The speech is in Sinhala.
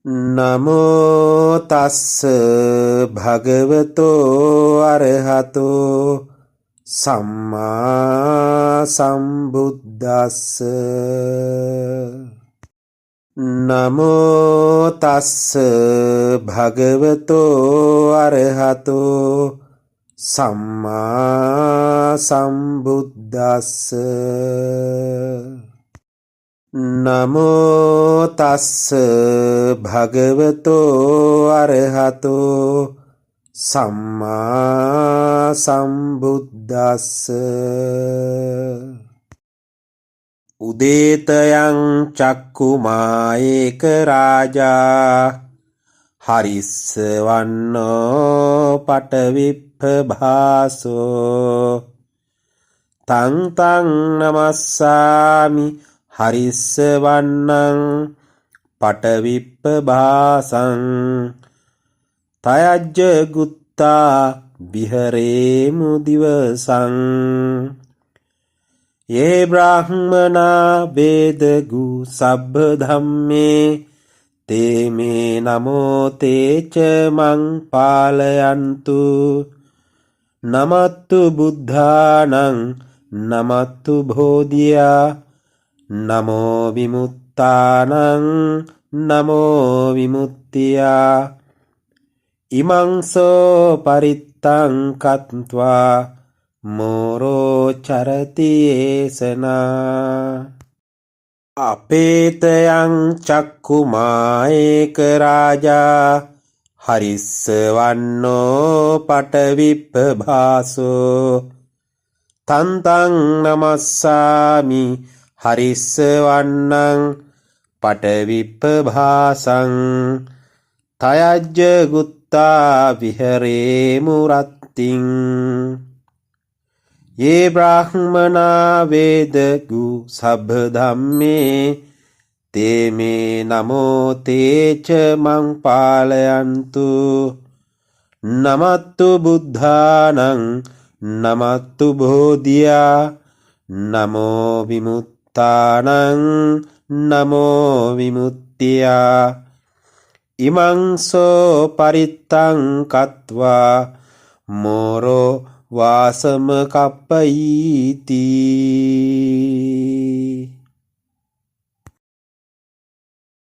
නමෝ තස්ස භගවතෝ අරහතෝ සම්මා සම්බුද්දස්ස. නමෝ තස්ස භගවතෝ අරහතෝ සම්මා සම්බුද්දස්ස. නමෝ තස්ස භගවතෝ අරහතෝ සම්මා සම්බුද්දස්ස. උදේතයං චක්කුමායේක රාජා හරිස්සවන්නෝ පටවිප්පභාසෝ තං තං නමස්සාමි හරිස්සවන්නං පටවිප්පභාසං තයජ්ජ ගුත්තා විහරේමු දිවසං. යේ බ්‍රාහ්මනා වේදගු සබ්බ ධම්මේ තේ මේ නමෝ තේච මං පාලයන්තු. නමත්තු බුද්ධානං නමත්තු බෝධියා නමෝ විමුත්තානං නමෝ විමුක්තියා. ඉමංසෝ පරිත්තං කତ୍වා මෝරෝ චරති ඒසනා. අපේතයං චක්කුමායේක රාජා හරිස්සවන්නෝ පටවිප්පභාසෝ තං තං නමස්සාමි හරිස්සවන්නං පටවිප්පභාසං තයජ්ජ ගුත්තා විහරේමු රත්තිං. යේ බ්‍රාහ්මනා වේදගු සබ්බ ධම්මේ තේ මේ නමෝ තේච මං පාලයන්තු. නමත්තු බුද්ධානං නමත්තු බෝධියා නමෝ විමුත්තානං නමෝ විමුක්තියා. ඉමංසෝ පරිත්තං කତ୍වා මෝරෝ වාසම කප්පයිති.